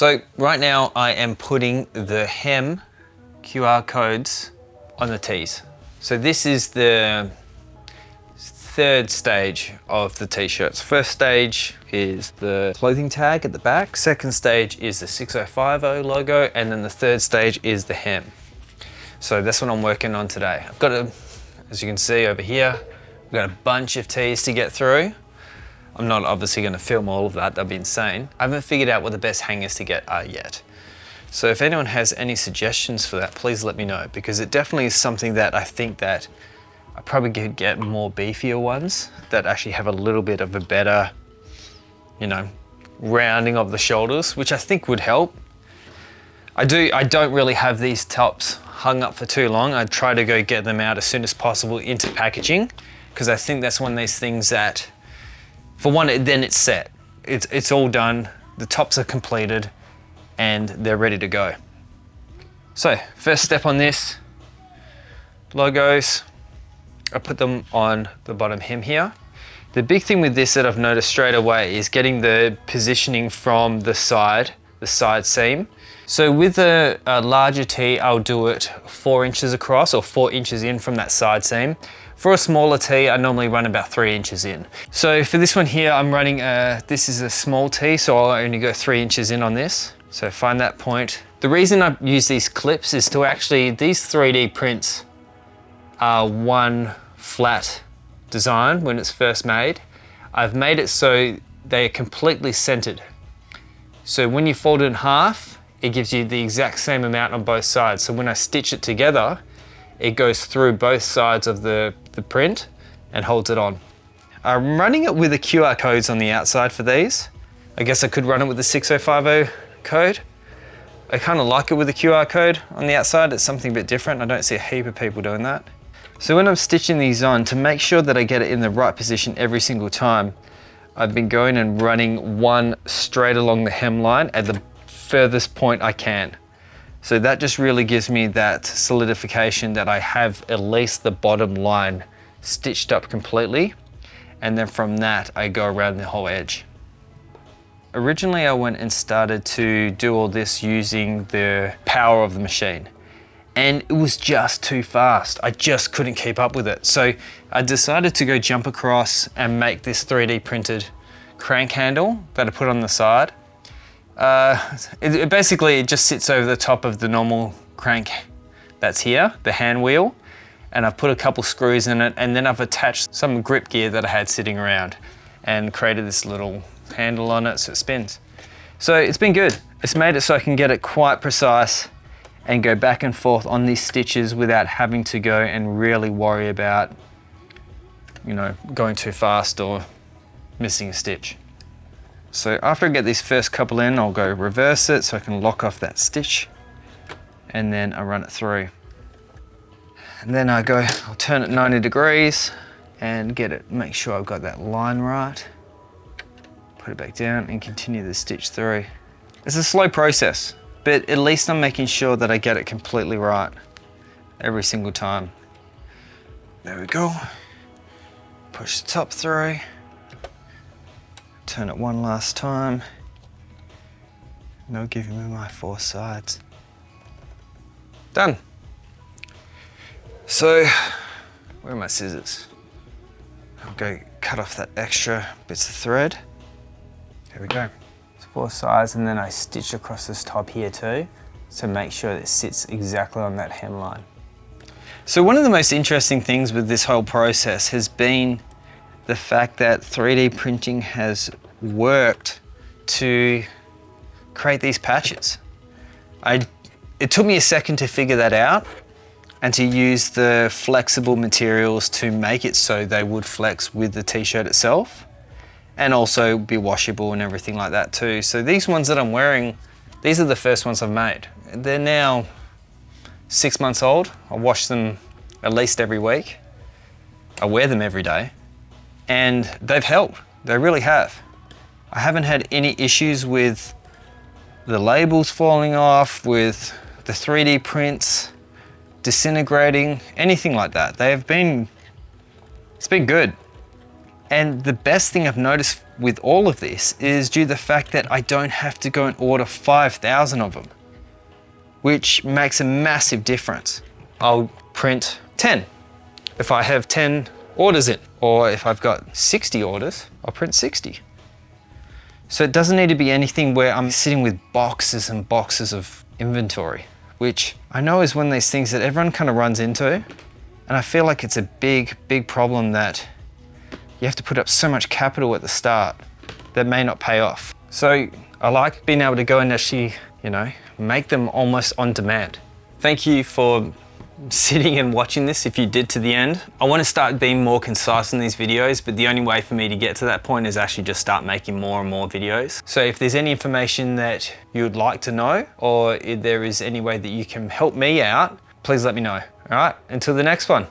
So right now I am putting the hem QR codes on the tees. So this is the third stage of the t-shirts. First stage is the clothing tag at the back. Second stage is the 6050 logo. And then the third stage is the hem. So that's what I'm working on today. I've got as you can see over here, I've got a bunch of tees to get through. I'm not obviously gonna film all of that, that'd be insane. I haven't figured out what the best hangers to get are yet. So if anyone has any suggestions for that, please let me know, because it definitely is something that I think that I probably could get more beefier ones that actually have a little bit of a better, you know, rounding of the shoulders, which I think would help. I don't really have these tops hung up for too long. I try to go get them out as soon as possible into packaging, because I think that's one of these things that, for one, then it's set. It's all done, the tops are completed, and they're ready to go. So, first step on this, logos, I put them on the bottom hem here. The big thing with this that I've noticed straight away is getting the positioning from the side seam. So with a larger tee, I'll do it 4 inches across or 4 inches in from that side seam. For a smaller tee, I normally run about 3 inches in. So for this one here, I'm running, this is a small tee, so I'll only go 3 inches in on this. So find that point. The reason I use these clips is to actually, these 3D prints are one flat design when it's first made. I've made it so they are completely centered. So when you fold it in half, it gives you the exact same amount on both sides. So when I stitch it together, it goes through both sides of the print and holds it on. I'm running it with the QR codes on the outside for these. I guess I could run it with the 6050 code. I kind of like it with the QR code on the outside. It's something a bit different. I don't see a heap of people doing that. So when I'm stitching these on, to make sure that I get it in the right position every single time, I've been going and running one straight along the hemline at the furthest point I can. So that just really gives me that solidification that I have at least the bottom line stitched up completely. And then from that, I go around the whole edge. Originally, I went and started to do all this using the power of the machine. And it was just too fast. I just couldn't keep up with it. So I decided to go jump across and make this 3D printed crank handle that I put on the side. Basically, it just sits over the top of the normal crank that's here, the hand wheel. And I've put a couple screws in it, and then I've attached some grip gear that I had sitting around and created this little handle on it so it spins. So it's been good. It's made it so I can get it quite precise and go back and forth on these stitches without having to go and really worry about, you know, going too fast or missing a stitch. So after I get these first couple in, I'll go reverse it so I can lock off that stitch, and then I run it through. And then I'll turn it 90 degrees and make sure I've got that line right. Put it back down and continue the stitch through. It's a slow process, but at least I'm making sure that I get it completely right every single time. There we go. Push the top through. Turn it one last time. Now giving me my 4 sides. Done. So, where are my scissors? I'll go cut off that extra bits of thread. There we go. 4 sides, and then I stitch across this top here too, to make sure that it sits exactly on that hemline. So one of the most interesting things with this whole process has been the fact that 3D printing has worked to create these patches. It took me a second to figure that out and to use the flexible materials to make it so they would flex with the t-shirt itself, and also be washable and everything like that too. So these ones that I'm wearing, these are the first ones I've made. They're now 6 months old. I wash them at least every week. I wear them every day, and they've helped. They really have. I haven't had any issues with the labels falling off, with the 3D prints disintegrating, anything like that. It's been good. And the best thing I've noticed with all of this is due to the fact that I don't have to go and order 5,000 of them, which makes a massive difference. I'll print 10 if I have 10 orders in, or if I've got 60 orders, I'll print 60. So it doesn't need to be anything where I'm sitting with boxes and boxes of inventory, which I know is one of these things that everyone kind of runs into. And I feel like it's a big, big problem that you have to put up so much capital at the start that may not pay off. So I like being able to go and actually, you know, make them almost on demand. Thank you for sitting and watching this if you did to the end. I want to start being more concise in these videos, but the only way for me to get to that point is actually just start making more and more videos. So if there's any information that you would like to know, or if there is any way that you can help me out, please let me know. All right, until the next one.